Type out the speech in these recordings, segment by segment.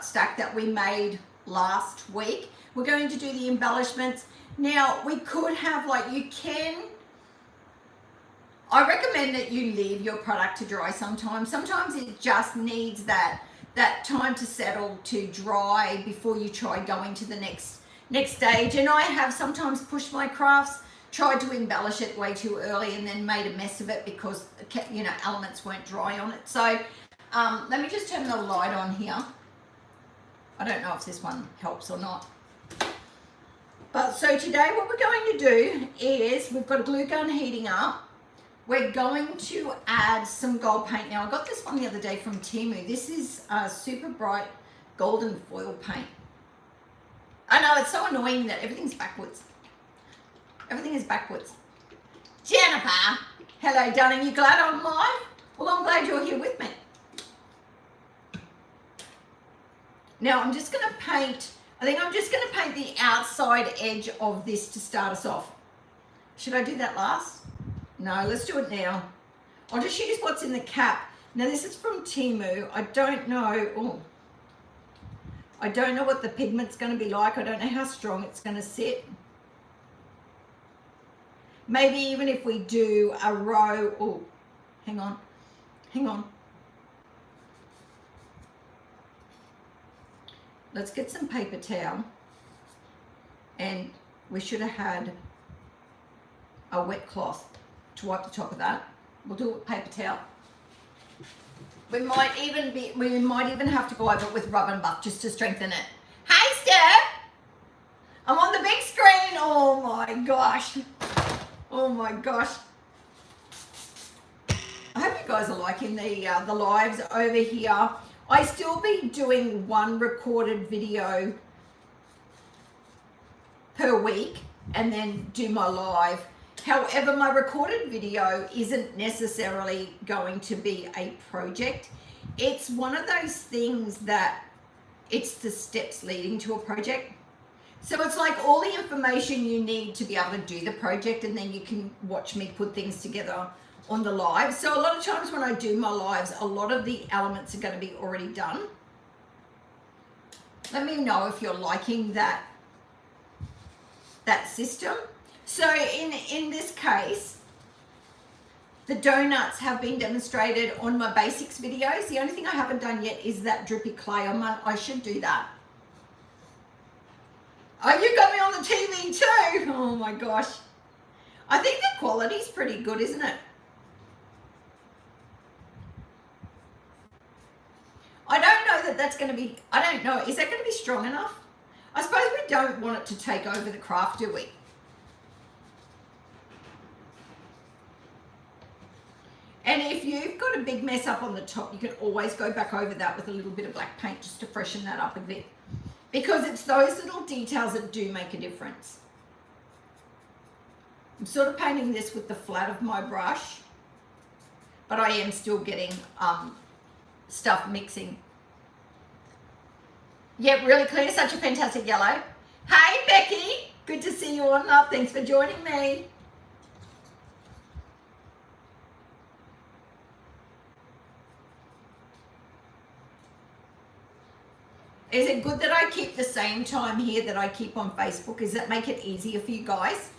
stack that we made last week. We're going to do the embellishments. Now, we could have, like, I recommend that you leave your product to dry sometimes. Sometimes it just needs that time to settle, to dry before you try going to the next stage. And I have sometimes pushed my crafts, tried to embellish it way too early and then made a mess of it because, you know, elements weren't dry on it. So let me just turn the light on here. I don't know if this one helps or not. But so today what we're going to do is, we've got a glue gun heating up. We're going to add some gold paint. Now, I got this one the other day from Temu. This is super bright golden foil paint. I know, it's so annoying that everything's backwards. Everything is backwards. Jennifer, hello darling, you glad I'm live? Well, I'm glad you're here with me. Now I'm just gonna paint, I think I'm just gonna paint the outside edge of this to start us off. Should I do that last? No, let's do it now. I'll just use what's in the cap. Now this is from Temu. I don't know, I don't know what the pigment's gonna be like. I don't know how strong it's gonna sit. Maybe even if we do a row, hang on. Let's get some paper towel, and we should have had a wet cloth to wipe the top of that. We'll do it with paper towel. We might even have to go over it with rub and buff just to strengthen it. Hey Steph! I'm on the big screen. Oh my gosh. Oh my gosh. I hope you guys are liking the lives over here. I still be doing one recorded video per week and then do my live. However, my recorded video isn't necessarily going to be a project. It's one of those things that it's the steps leading to a project. So it's like all the information you need to be able to do the project, and then you can watch me put things together on the live. So a lot of times when I do my lives, a lot of the elements are going to be already done. Let me know if you're liking that system. So in this case, the donuts have been demonstrated on my basics videos. The only thing I haven't done yet is that drippy clay. I should do that. Oh, you got me on the TV too. Oh my gosh. I think the quality's pretty good, isn't it? I don't know that that's going to be, I don't know. Is that going to be strong enough? I suppose we don't want it to take over the craft, do we? And if you've got a big mess up on the top, you can always go back over that with a little bit of black paint just to freshen that up a bit. Because it's those little details that do make a difference. I'm sort of painting this with the flat of my brush, but I am still getting stuff mixing. Yeah, really clear, such a fantastic yellow. Hey Becky, good to see you on up. Thanks for joining me. Is it good that I keep the same time here that I keep on Facebook? Does that make it easier for you guys?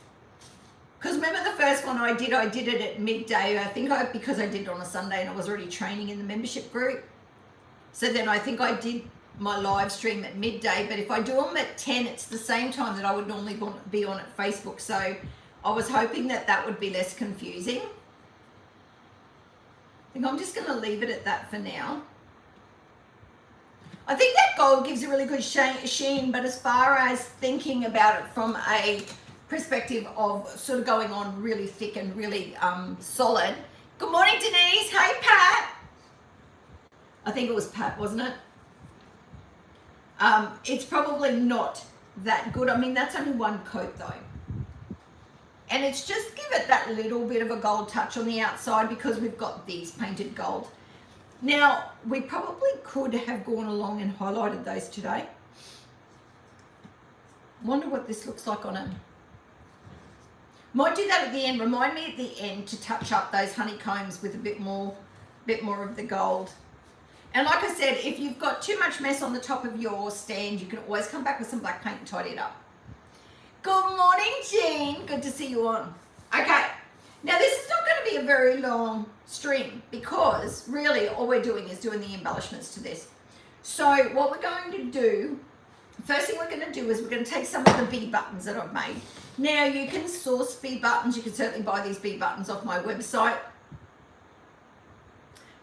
Because remember the first one I did it at midday. Because I did it on a Sunday and I was already training in the membership group. So then I think I did my live stream at midday. But if I do them at 10, it's the same time that I would normally be on at Facebook. So I was hoping that that would be less confusing. I think I'm just going to leave it at that for now. I think that gold gives a really good sheen, but as far as thinking about it from a perspective of sort of going on really thick and really solid. Good morning, Denise. Hey, Pat. I think it was Pat, wasn't it? It's probably not that good. I mean, that's only one coat though. And it's just give it that little bit of a gold touch on the outside because we've got these painted gold. Now, we probably could have gone along and highlighted those today. Wonder what this looks like on it. Might do that at the end. Remind me at the end to touch up those honeycombs with a bit more of the gold. And like I said, if you've got too much mess on the top of your stand, you can always come back with some black paint and tidy it up. Good morning, Jean. Good to see you on. Okay, now this is not going to be a very long string because really all we're doing is doing the embellishments to this. So what we're going to do, first thing we're going to do is we're going to take some of the bee buttons that I've made. Now you can source bee buttons. You can certainly buy these bee buttons off my website.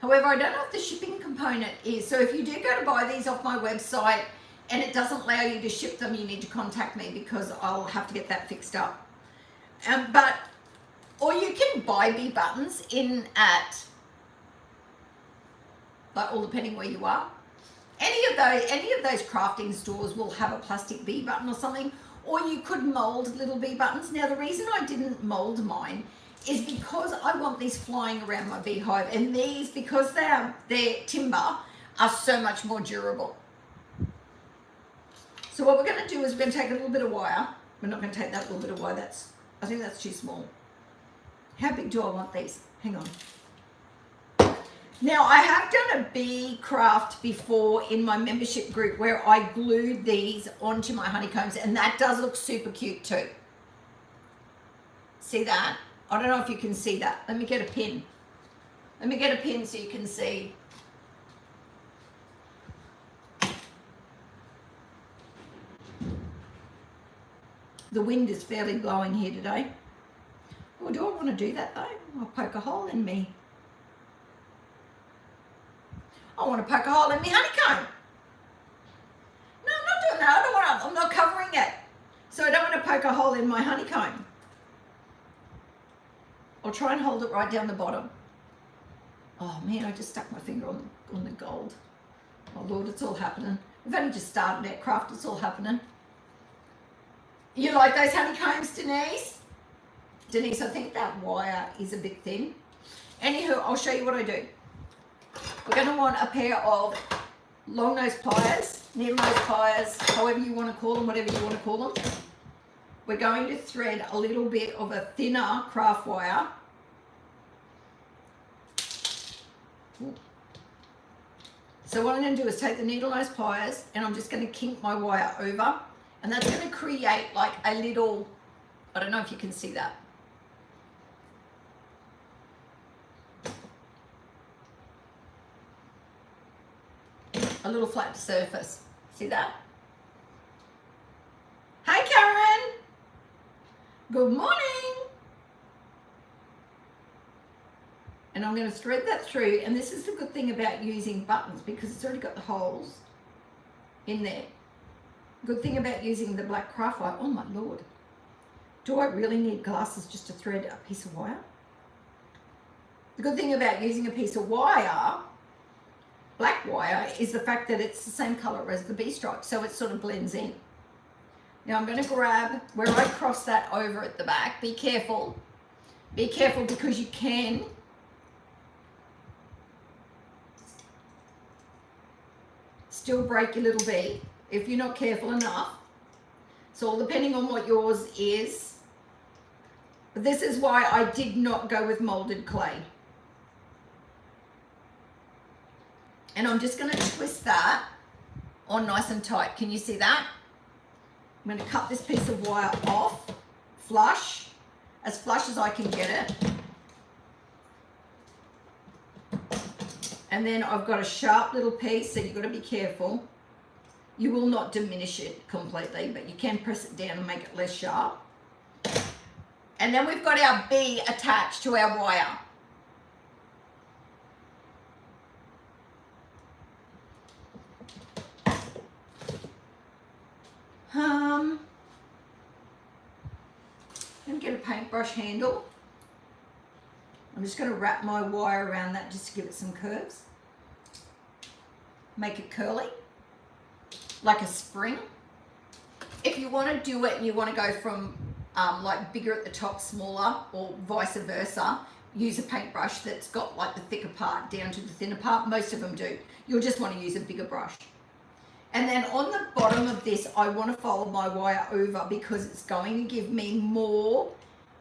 However, I don't know if the shipping component is. So if you do go to buy these off my website and it doesn't allow you to ship them, you need to contact me because I'll have to get that fixed up. Or you can buy bee buttons in at, like, all depending where you are. Any of those crafting stores will have a plastic bee button or something, or you could mold little bee buttons. Now the reason I didn't mold mine is because I want these flying around my beehive, and these, because they're timber, are so much more durable. So what we're going to do is we're going to take a little bit of wire. We're not going to take that little bit of wire. I think that's too small. How big do I want these? Hang on. Now I have done a bee craft before in my membership group where I glued these onto my honeycombs, and that does look super cute too. See that? I don't know if you can see that. Let me get a pin. Let me get a pin so you can see. The wind is fairly blowing here today. Oh, do I want to do that though? I'll poke a hole in me. I want to poke a hole in me honeycomb. No, I'm not doing that. I'm not covering it. So I don't want to poke a hole in my honeycomb. I'll try and hold it right down the bottom. Oh man, I just stuck my finger on the gold. Oh Lord, it's all happening. We've only just started our craft, it's all happening. You like those honeycombs, Denise? Denise, I think that wire is a bit thin. Anywho, I'll show you what I do. We're going to want a pair of long nose pliers, needle nose pliers, however you want to call them, whatever you want to call them. We're going to thread a little bit of a thinner craft wire. So what I'm going to do is take the needle nose pliers and I'm just going to kink my wire over, and that's going to create like a little, I don't know if you can see that. A little flat surface. See that? Hey Karen! Good morning! And I'm going to thread that through, and this is the good thing about using buttons because it's already got the holes in there. Good thing about using the black craft wire. Oh my Lord. Do I really need glasses just to thread a piece of wire? The good thing about using a piece of wire, black wire, is the fact that it's the same color as the bee stripe, so it sort of blends in. Now I'm going to grab where I cross that over at the back. Be careful. Be careful because you can still break your little bee if you're not careful enough. So all depending on what yours is. But this is why I did not go with molded clay. And I'm just going to twist that on nice and tight. Can you see that? I'm going to cut this piece of wire off, flush as I can get it. And then I've got a sharp little piece, so you've got to be careful. You will not diminish it completely, but you can press it down and make it less sharp. And then we've got our bee attached to our wire. And get a paintbrush handle. I'm just going to wrap my wire around that just to give it some curves. Make it curly, like a spring. If you want to do it and you want to go from like bigger at the top, smaller, or vice versa, use a paintbrush that's got like the thicker part down to the thinner part. Most of them do. You'll just want to use a bigger brush. And then on the bottom of this, I want to fold my wire over because it's going to give me more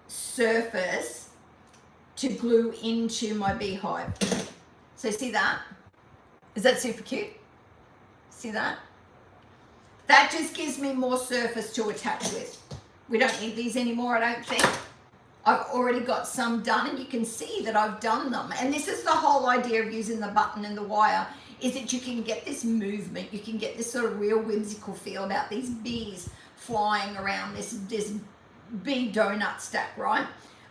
surface to glue into my beehive. So see that? Is that super cute? See that? That just gives me more surface to attach with. We don't need these anymore, I don't think. I've already got some done, and you can see that I've done them. And this is the whole idea of using the button and the wire, is that you can get this movement. You can get this sort of real whimsical feel about these bees flying around this bee donut stack, right?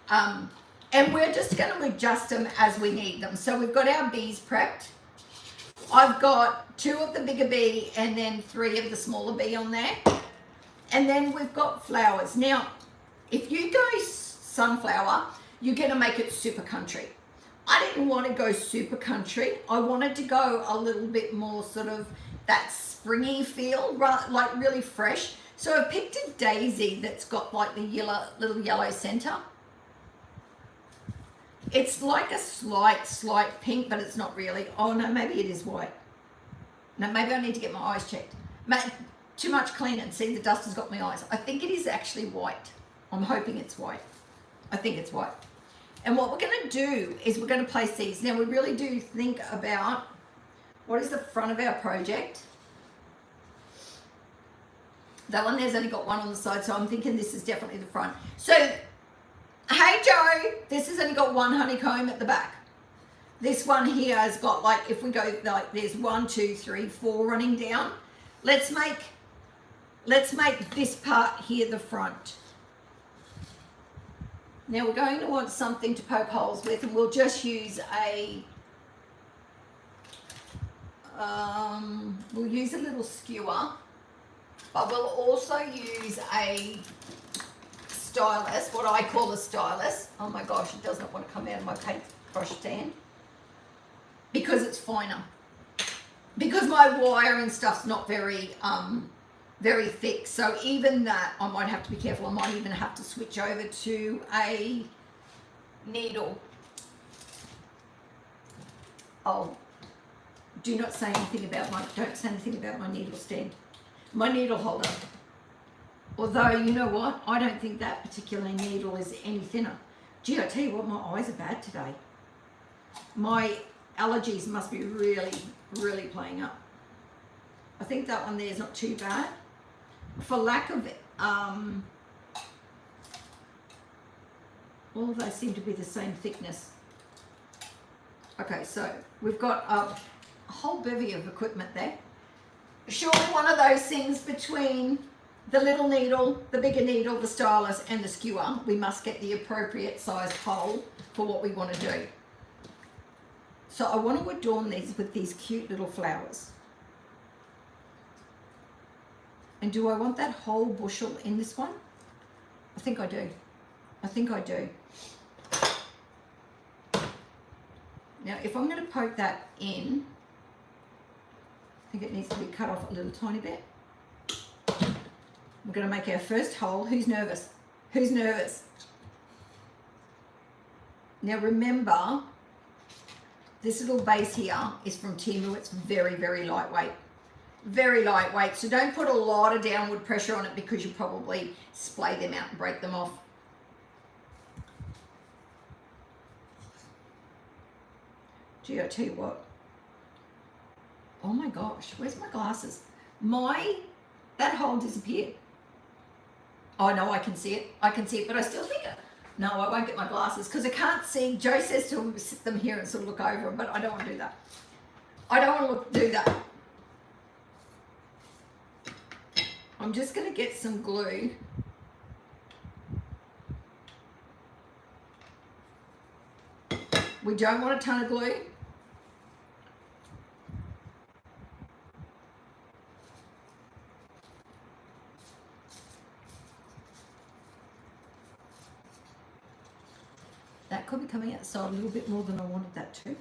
And we're just going to adjust them as we need them. So we've got our bees prepped. I've got 2 of the bigger bee and then 3 of the smaller bee on there. And then we've got flowers. Now, if you go sunflower, you're going to make it super country. I didn't want to go super country. I wanted to go a little bit more sort of that springy feel, like really fresh. So I picked a daisy that's got like the little yellow center. It's like a slight pink, but it's not really. Oh no, maybe it is white. No, maybe I need to get my eyes checked. Too much cleaning. See, the dust has got my eyes. I think it is actually white. I'm hoping it's white. I think it's white. And what we're going to do is we're going to place these. Now we really do think about what is the front of our project. That one there's only got 1 on the side, so I'm thinking this is definitely the front. So, hey Joe, this has only got 1 honeycomb at the back. This one here has got, like, if we go like there's 1, 2, 3, 4 running down. Let's make this part here the front. Now we're going to want something to poke holes with, and we'll just use we'll use a little skewer, but we'll also use a stylus, what I call a stylus. Oh my gosh, it does not want to come out of my paintbrush stand because it's finer. Because my wire and stuff's not very thick, so even that I might have to be careful. I might even have to switch over to a needle. Oh, don't say anything about my needle stand, my needle holder. Although, you know what, I don't think that particular needle is any thinner. Gee, I tell you what, my eyes are bad today. My allergies must be really playing up. I think that one there is not too bad. For lack of all of those seem to be the same thickness. Okay, so we've got a whole bevy of equipment there. Surely one of those things between the little needle, the bigger needle, the stylus and the skewer, we must get the appropriate sized hole for what we want to do. So I want to adorn these with these cute little flowers. And do I want that whole bushel in this one? I think I do. I think I do. Now, if I'm going to poke that in, I think it needs to be cut off a little tiny bit. We're going to make our first hole. Who's nervous? Who's nervous? Now, remember, this little base here is from Timu. It's very lightweight. Very lightweight, so don't put a lot of downward pressure on it because you probably splay them out and break them off. Gee, I tell you what. Oh my gosh, where's my glasses? That hole disappeared. Oh no, I can see it. I can see it, but I still think it. No, I won't get my glasses because I can't see. Joe says to sit them here and sort of look over them, but I don't want to do that. I don't want to do that. I'm just going to get some glue. We don't want a ton of glue. That could be coming outside a little bit more than I wanted that to.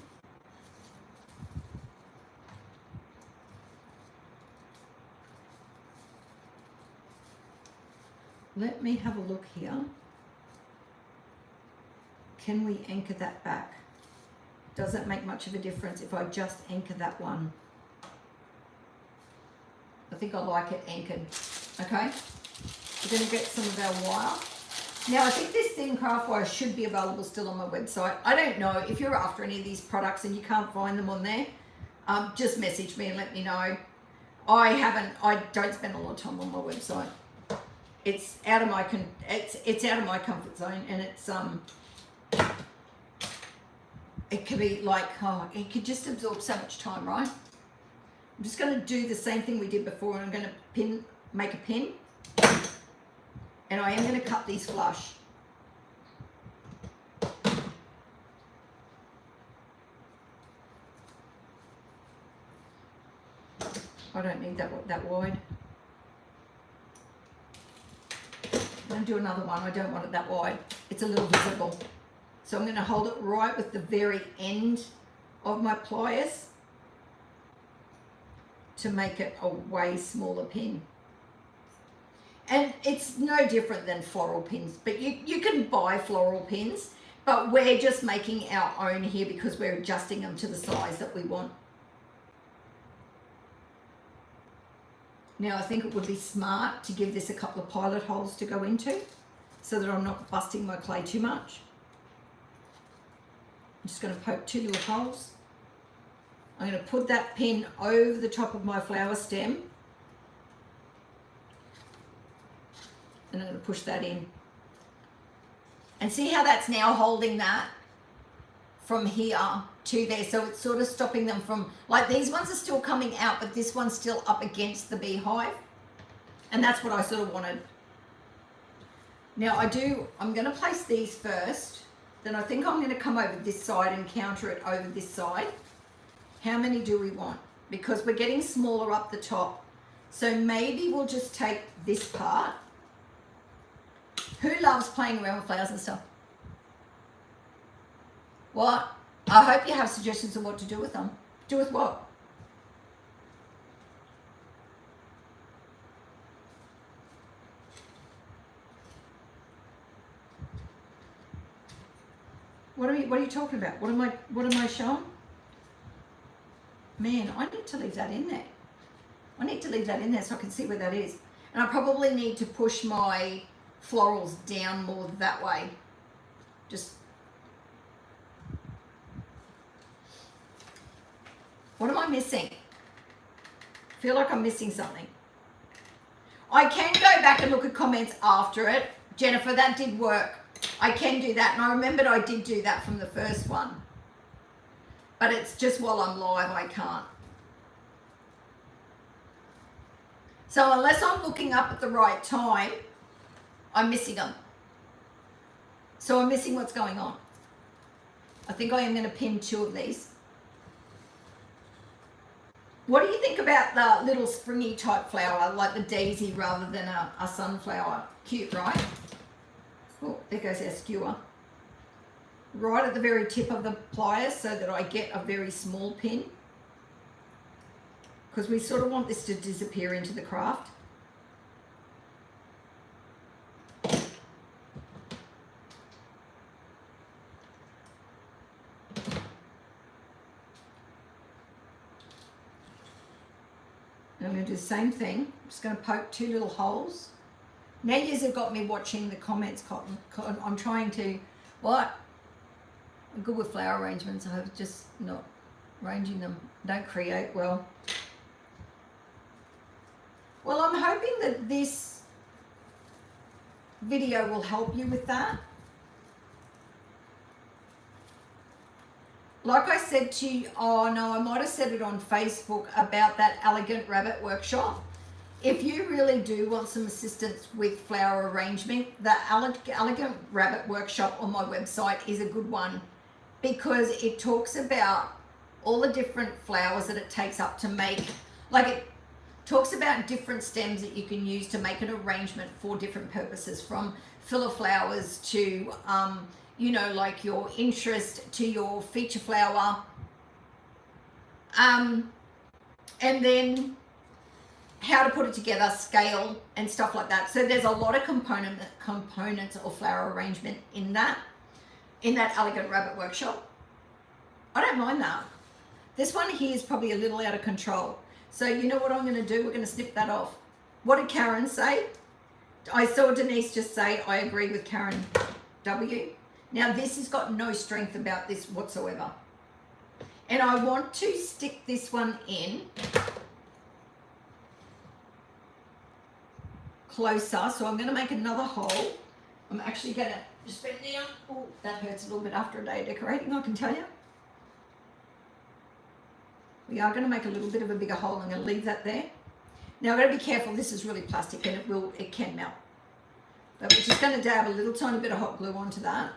Let me have a look here. Can we anchor that back? Does that make much of a difference if I just anchor that one? I think I like it anchored. Okay, we're going to get some of our wire. Now, I think this thin craft wire should be available still on my website. I don't know if you're after any of these products and you can't find them on there. just message me and let me know. I don't spend a lot of time on my website. It's out of my it's out of my comfort zone, and it's it can be like, oh, it could just absorb so much time, right? I'm just going to do the same thing we did before, and I'm going to make a pin, and I am going to cut these flush. I don't need that wide. I'm going to do another one. I don't want it that wide. It's a little visible. So I'm going to hold it right with the very end of my pliers to make it a way smaller pin. And it's no different than floral pins, but you can buy floral pins, but we're just making our own here because we're adjusting them to the size that we want. Now I think it would be smart to give this a couple of pilot holes to go into so that I'm not busting my clay too much. I'm just going to poke 2 little holes. I'm going to put that pin over the top of my flower stem, and I'm going to push that in. And see how that's now holding that from here to there, so it's sort of stopping them from, like, these ones are still coming out, but this one's still up against the beehive, and that's what I sort of wanted. Now I'm going to place these first, then I think I'm going to come over this side and counter it over this side. How many do we want? Because we're getting smaller up the top, so maybe we'll just take this part. Who loves playing around with flowers and stuff? What? I hope you have suggestions of what to do with them. Do with what? What are you talking about? What am I showing? Man, I need to leave that in there. I need to leave that in there so I can see where that is. And I probably need to push my florals down more that way. Just, what am I missing? I feel like I'm missing something. I can go back and look at comments after it. Jennifer, that did work. I can do that, and I remembered I did do that from the first one. But it's just while I'm live, I can't. So unless I'm looking up at the right time, I'm missing them. So I'm missing what's going on. I think I am going to pin 2 of these. What do you think about the little springy type flower, like the daisy rather than a sunflower? Cute, right? Oh, there goes our skewer. Right at the very tip of the pliers so that I get a very small pin. Because we sort of want this to disappear into the craft. And I'm going to do the same thing. I'm just going to poke 2 little holes. Now yous have got me watching the comments, Cotton. I'm trying to, what? I'm good with flower arrangements. I have just not arranging them. Don't create well. Well, I'm hoping that this video will help you with that. Like I said to you, oh no, I might have said it on Facebook about that Elegant Rabbit workshop. If you really do want some assistance with flower arrangement, the Elegant Rabbit workshop on my website is a good one because it talks about all the different flowers that it takes up to make, like it talks about different stems that you can use to make an arrangement for different purposes, from filler flowers to, you know, like your interest to your feature flower. And then how to put it together, scale and stuff like that. So there's a lot of components of flower arrangement in that Elegant Rabbit workshop. I don't mind that. This one here is probably a little out of control. So you know what I'm going to do? We're going to snip that off. What did Karen say? I saw Denise just say, I agree with Karen W. Now this has got no strength about this whatsoever. And I want to stick this one in closer. So I'm going to make another hole. I'm actually going to just bend down. Oh, that hurts a little bit after a day of decorating, I can tell you. We are going to make a little bit of a bigger hole. I'm going to leave that there. Now I've got to be careful. This is really plastic and it can melt. But we're just going to dab a little tiny bit of hot glue onto that.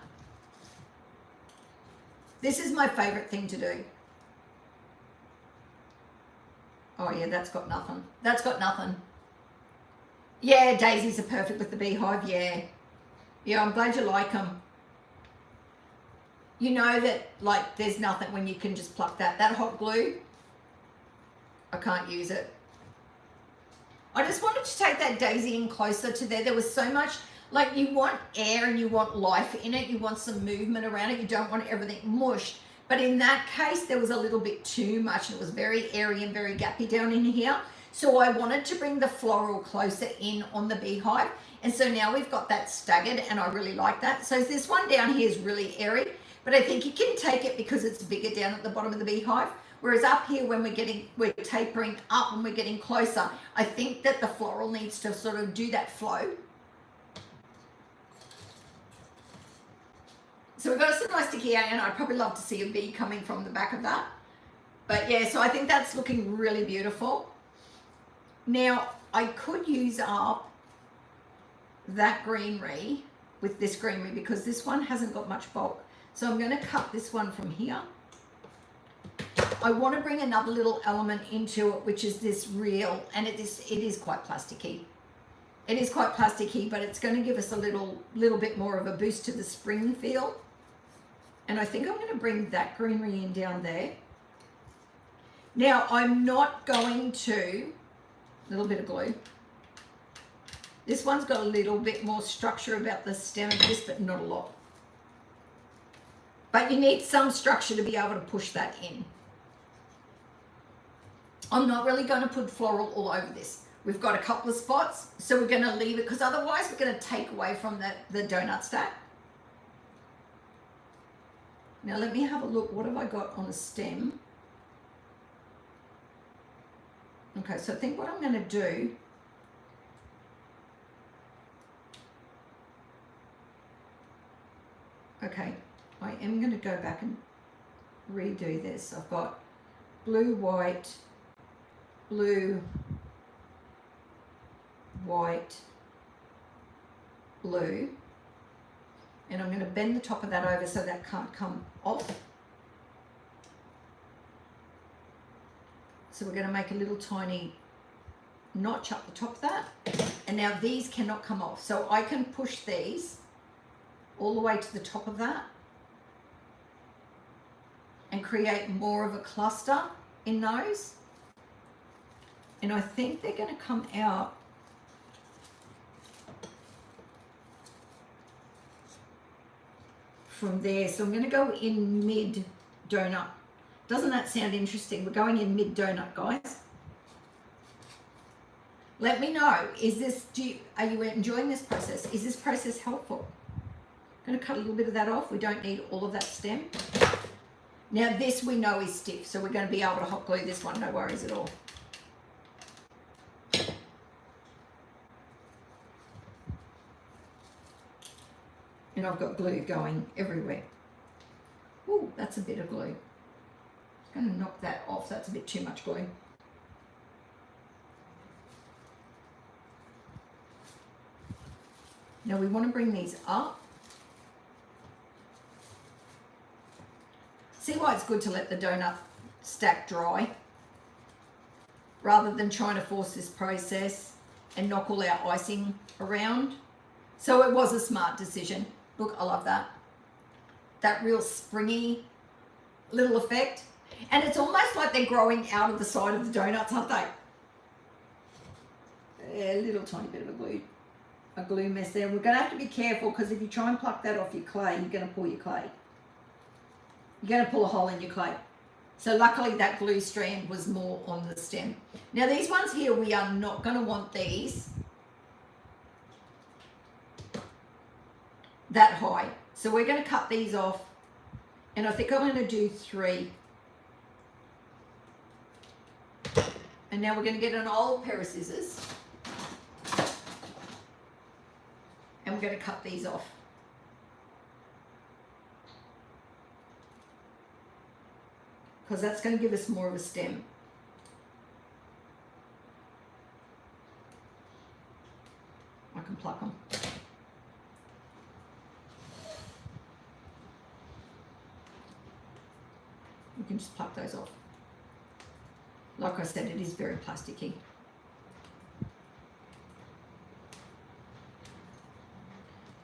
This is my favorite thing to do. Oh yeah, that's got nothing. That's got nothing. Yeah, daisies are perfect with the beehive, yeah. Yeah, I'm glad you like them. You know that, like, there's nothing when you can just pluck that. That hot glue, I can't use it. I just wanted to take that daisy in closer to there. There was so much, like, you want air and you want life in it. You want some movement around it. You don't want everything mushed. But in that case, there was a little bit too much. It was very airy and very gappy down in here. So I wanted to bring the floral closer in on the beehive. And so now we've got that staggered and I really like that. So this one down here is really airy, but I think you can take it because it's bigger down at the bottom of the beehive. Whereas up here when we're tapering up and we're getting closer, I think that the floral needs to sort of do that flow. So we've got some nice sticky out, and I'd probably love to see a bee coming from the back of that. But yeah, so I think that's looking really beautiful. Now I could use up that greenery with this greenery because this one hasn't got much bulk. So I'm going to cut this one from here. I want to bring another little element into it, which is this reel, and it is quite plasticky. It is quite plasticky, but it's going to give us a little bit more of a boost to the spring feel. And I think I'm going to bring that greenery in down there. Now I'm not going to, a little bit of glue. This one's got a little bit more structure about the stem of this, but not a lot. But you need some structure to be able to push that in. I'm not really going to put floral all over this. We've got a couple of spots, so we're going to leave it because otherwise we're going to take away from the donut stack. Now let me have a look. What have I got on the stem? Okay, so I think what I'm going to do, okay, I am going to go back and redo this. I've got blue, white, blue, white, blue, and I'm going to bend the top of that over so that can't come off. So we're going to make a little tiny notch up the top of that, and now these cannot come off. So I can push these all the way to the top of that and create more of a cluster in those. And I think they're going to come out from there. So I'm going to go in mid donut. Doesn't that sound interesting? We're going in mid donut, guys. Let me know, are you enjoying this process? Is this process helpful? I'm going to cut a little bit of that off. We don't need all of that stem. Now this we know is stiff, so we're going to be able to hot glue this one, no worries at all. And I've got glue going everywhere. Ooh, that's a bit of glue. I'm going to knock that off. That's a bit too much glue. Now we want to bring these up. See why it's good to let the donut stack dry rather than trying to force this process and knock all our icing around. So it was a smart decision. Look, I love that. That real springy little effect. And it's almost like they're growing out of the side of the donuts, aren't they? A little tiny bit of a glue mess there. We're going to have to be careful because if you try and pluck that off your clay, you're going to pull your clay. You're going to pull a hole in your clay. So luckily that glue strand was more on the stem. Now these ones here, we are not going to want these that high. So we're going to cut these off, and I think I'm going to do 3 And now we're going to get an old pair of scissors. And we're going to cut these off. Because that's going to give us more of a stem. I can pluck them. We can just pluck those off. Like I said, it is very plasticky.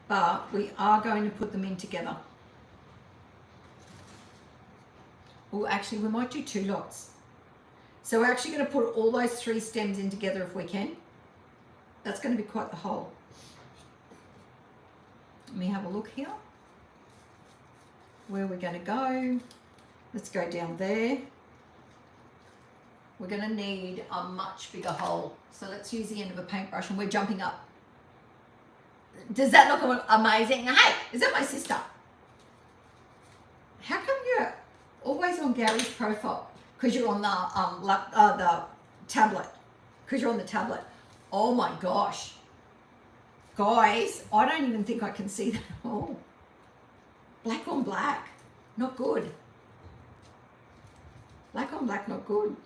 But we are going to put them in together. Well, actually, we might do 2 lots. So we're actually going to put all those 3 stems in together if we can. That's going to be quite the hole. Let me have a look here. Where we're going to go. Let's go down there. We're going to need a much bigger hole. So let's use the end of a paintbrush and we're jumping up. Does that look amazing? Hey, is that my sister? How come you're always on Gary's profile? Because you're on the tablet. Because you're on the tablet. Oh my gosh. Guys, I don't even think I can see that at all. Black on black. Not good. Black on black, not good.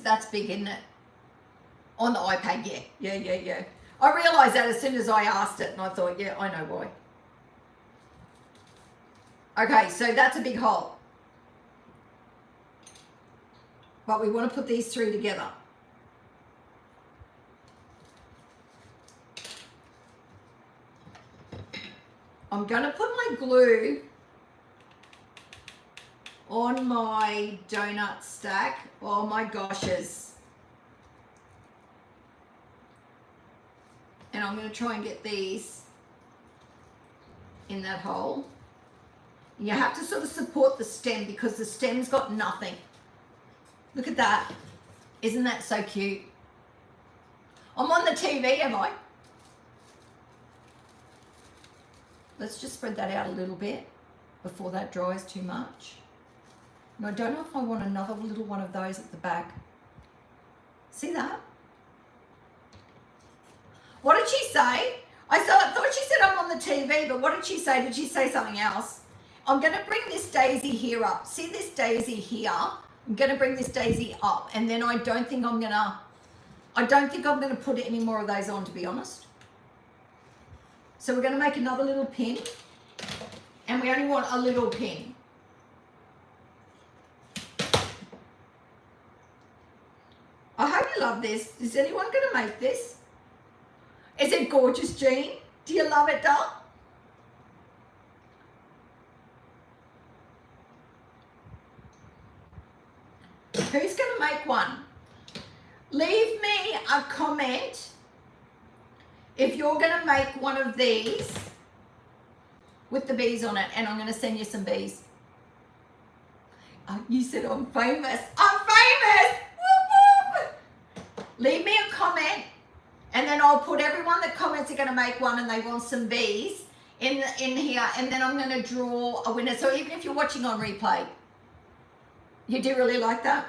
That's big, isn't it? On the iPad, yeah. I realised that as soon as I asked it and I thought, yeah, I know why. Okay, so that's a big hole. But we want to put these 3 together. I'm going to put my glue on my donut stack. Oh my goshes. And I'm going to try and get these in that hole. You have to sort of support the stem because the stem's got nothing. Look at that. Isn't that so cute? I'm on the TV, am I? Let's just spread that out a little bit before that dries too much. And I don't know if I want another little one of those at the back. See that? What did she say? I thought she said I'm on the TV, but what did she say? Did she say something else? I'm going to bring this daisy here up. See this daisy here? I'm going to bring this daisy up, and then I don't think I'm going to put any more of those on, to be honest. So we're going to make another little pin, and we only want a little pin. I hope you love this. Is anyone going to make this? Is it gorgeous, Jean? Do you love it, doll? Who's going to make one? Leave me a comment if you're going to make one of these with the bees on it, and I'm going to send you some bees. Oh, you said I'm famous. I'm famous! Whoop, whoop. Leave me a comment, and then I'll put everyone that comments are going to make one and they want some bees in here, and then I'm going to draw a winner. So even if you're watching on replay, you do really like that?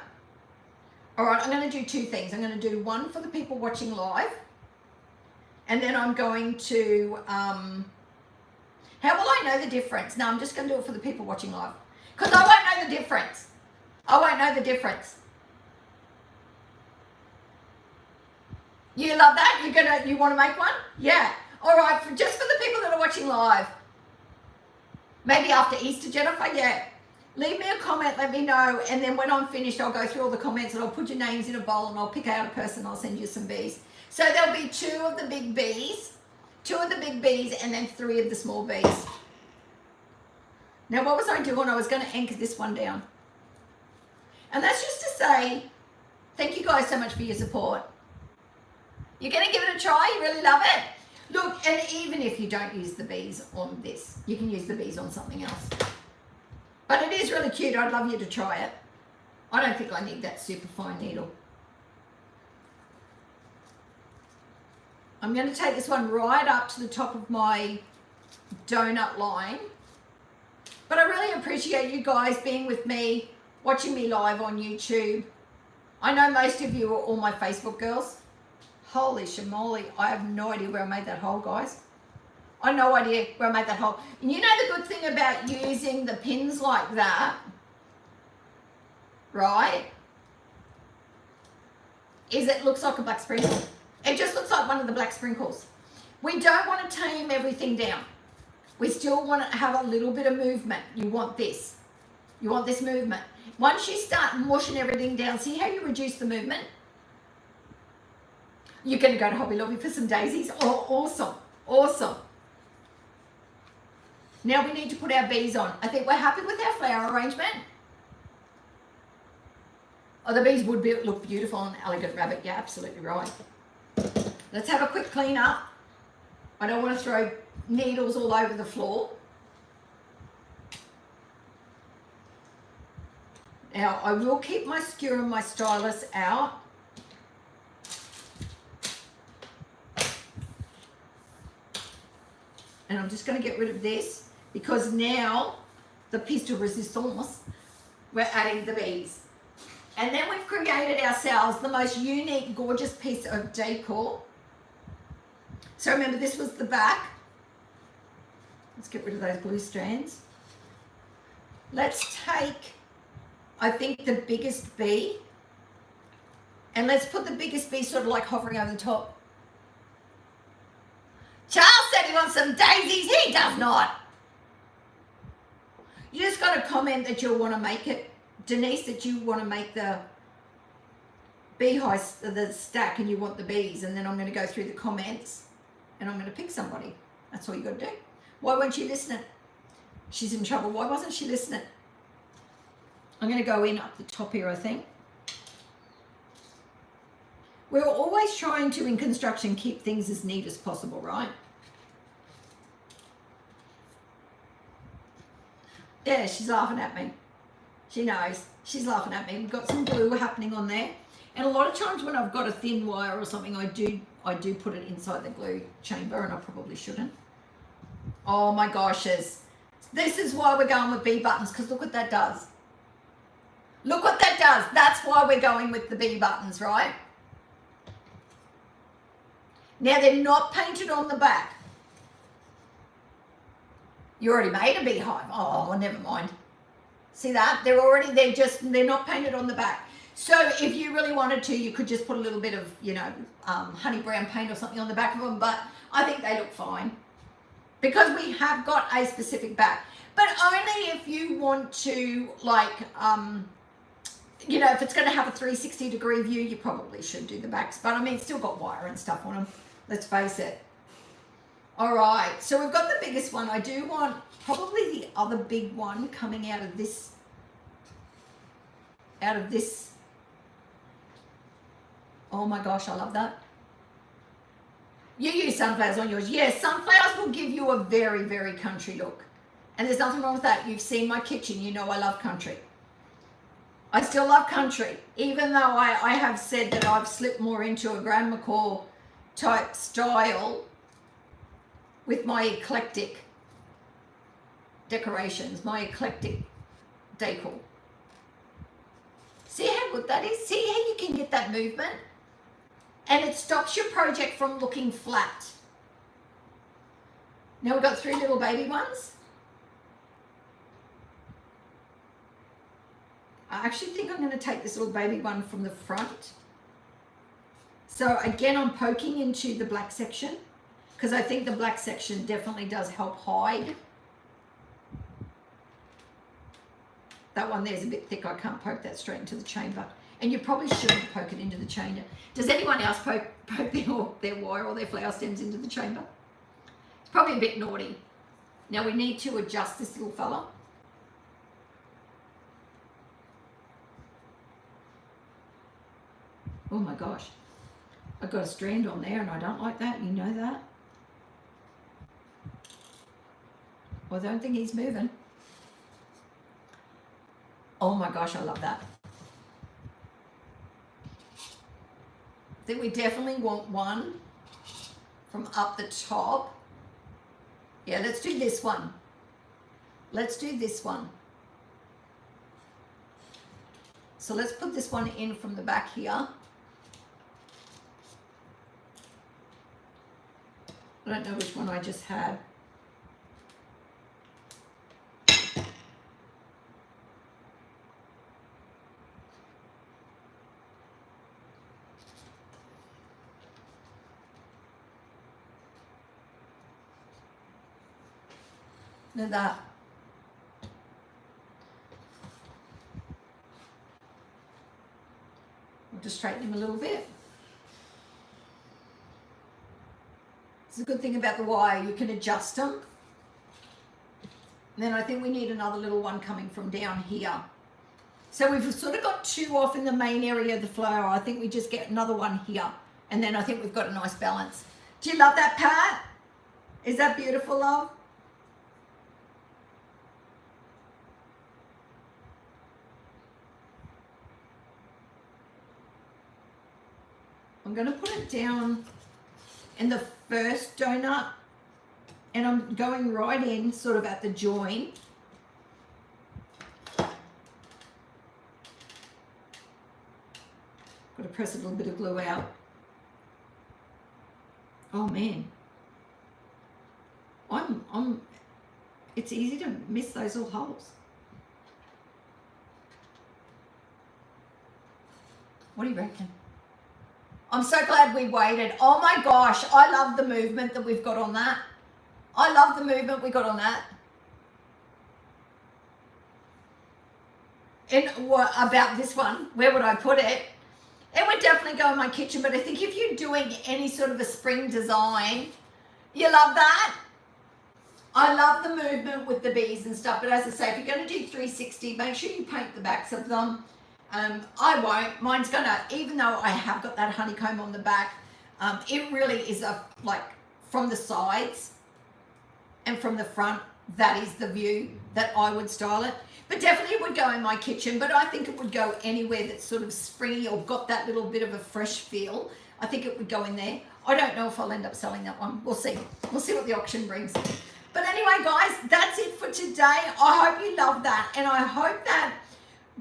All right, I'm going to do 2 things. I'm going to do one for the people watching live, and then I'm going to, how will I know the difference? No, I'm just going to do it for the people watching live, because I won't know the difference. I won't know the difference. You love that? You want to make one? Yeah. All right, just for the people that are watching live. Maybe after Easter, Jennifer? Yeah. Leave me a comment, let me know, and then when I'm finished, I'll go through all the comments and I'll put your names in a bowl and I'll pick out a person, I'll send you some bees. So there'll be 2 of the big bees, 2 of the big bees, and then 3 of the small bees. Now, what was I doing? I was going to anchor this one down. And that's just to say, thank you guys so much for your support. You're going to give it a try? You really love it? Look, and even if you don't use the bees on this, you can use the bees on something else. But it is really cute. I'd love you to try it. I don't think I need that super fine needle. I'm going to take this one right up to the top of my donut line. But I really appreciate you guys being with me watching me live on YouTube. I know most of you are all my Facebook girls. Holy shamoly, I have no idea where I made that hole, guys. I have no idea where I made that hole. And you know the good thing about using the pins like that, right, is it looks like a black sprinkle. It just looks like one of the black sprinkles. We don't want to tame everything down. We still want to have a little bit of movement. You want this. You want this movement. Once you start mushing everything down, see how you reduce the movement? You're going to go to Hobby Lobby for some daisies. Oh, awesome. Awesome. Now we need to put our bees on. I think we're happy with our flower arrangement. Oh, the bees would look beautiful on Elegant Rabbit. Yeah, absolutely right. Let's have a quick clean up. I don't want to throw needles all over the floor. Now, I will keep my skewer and my stylus out. And I'm just going to get rid of this because now the piece de resistance, we're adding the bees. And then we've created ourselves the most unique, gorgeous piece of decor. So remember, this was the back. Let's get rid of those blue strands. Let's take, I think, the biggest bee. And let's put the biggest bee sort of like hovering over the top. Charles said he wants some daisies. He does not. You just got to comment that you want to make it. Denise, that you want to make the beehive, the stack, and you want the bees. And then I'm going to go through the comments and I'm going to pick somebody. That's all you got to do. Why weren't you listening? She's in trouble. Why wasn't she listening? I'm going to go in up the top here, I think. We're always trying to, in construction, keep things as neat as possible, right? Yeah, she's laughing at me. She knows. She's laughing at me. We've got some glue happening on there. And a lot of times when I've got a thin wire or something, I do put it inside the glue chamber, and I probably shouldn't. Oh my gosh, this is why we're going with bee buttons, because look what that does. Look what that does. That's why we're going with the bee buttons, right? Now they're not painted on the back. You already made a beehive. Oh, never mind. See that? They're not painted on the back. So if you really wanted to, you could just put a little bit of, honey brown paint or something on the back of them, but I think they look fine because we have got a specific back. But only if you want to, if it's going to have a 360-degree view, you probably should do the backs. But I mean, it's still got wire and stuff on them. Let's face it. All right, so we've got the biggest one. I do want probably the other big one coming out of this. Oh my gosh, I love that. You use sunflowers on yours. Yes, sunflowers will give you a very, very country look. And there's nothing wrong with that. You've seen my kitchen. You know I love country. I still love country, even though I have said that I've slipped more into a Grand McCaw type style with my eclectic decorations, my eclectic decor. See how good that is? See how you can get that movement? And it stops your project from looking flat. Now we've got 3 little baby ones. I actually think I'm going to take this little baby one from the front. So again, I'm poking into the black section because I think the black section definitely does help hide. That one there's a bit thick. I can't poke that straight into the chamber. And you probably shouldn't poke it into the chamber. Does anyone else poke their wire or their flower stems into the chamber? It's probably a bit naughty. Now we need to adjust this little fella. Oh my gosh. I've got a strand on there and I don't like that. You know that. Well, I don't think he's moving. Oh my gosh, I love that. I think we definitely want one from up the top. Yeah, let's do this one. Let's do this one. So let's put this one in from the back here. I don't know which one I just had. Look at that. I'll just straighten him a little bit. It's a good thing about the wire, you can adjust them. And then I think we need another little one coming from down here. So we've sort of got two off in the main area of the flower. I think we just get another one here. And then I think we've got a nice balance. Do you love that, Pat? Is that beautiful, love? I'm going to put it down in the first donut, and I'm going right in sort of at the join. Got to press a little bit of glue out. Oh man, it's easy to miss those little holes. What do you reckon? I'm so glad we waited. Oh my gosh, I love the movement that we've got on that. I love the movement we got on that. And what about this one? Where would I put it? It would definitely go in my kitchen, but I think if you're doing any sort of a spring design, you love that. I love the movement with the bees and stuff, but as I say, if you're going to do 360, make sure you paint the backs of them. I won't. Mine's gonna, even though I have got that honeycomb on the back, it really is like from the sides and from the front, that is the view that I would style it. But definitely it would go in my kitchen, but I think it would go anywhere that's sort of springy or got that little bit of a fresh feel. I think it would go in there. I don't know if I'll end up selling that one. We'll see. We'll see what the auction brings. But anyway, guys, that's it for today. I hope you love that, and I hope that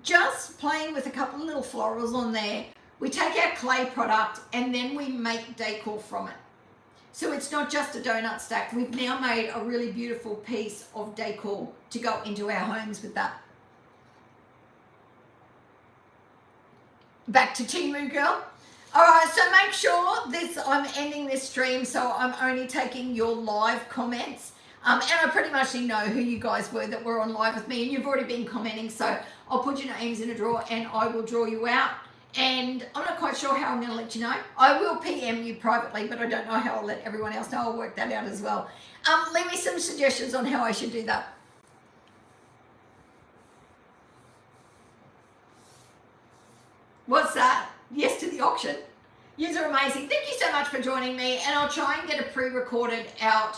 just playing with a couple of little florals on there, we take our clay product and then we make decor from it. So it's not just a donut stack. We've now made a really beautiful piece of decor to go into our homes with that. Back to Timu Girl. All right, so make sure I'm ending this stream, so I'm only taking your live comments. And I pretty much know who you guys were that were on live with me, and you've already been commenting, so I'll put your names in a drawer and I will draw you out. And I'm not quite sure how I'm going to let you know. I will PM you privately, but I don't know how I'll let everyone else know. I'll work that out as well. Leave me some suggestions on how I should do that. What's that? Yes to the auction. You are amazing. Thank you so much for joining me, and I'll try and get a pre-recorded out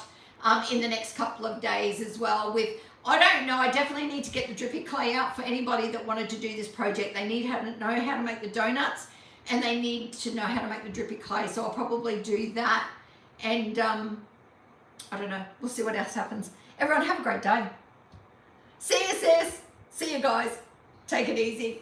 in the next couple of days as well with, I don't know, I definitely need to get the drippy clay out for anybody that wanted to do this project. They need to know how to make the donuts, and they need to know how to make the drippy clay, so I'll probably do that. And I don't know, we'll see what else happens. Everyone have a great day. See you, sis. See you guys. Take it easy.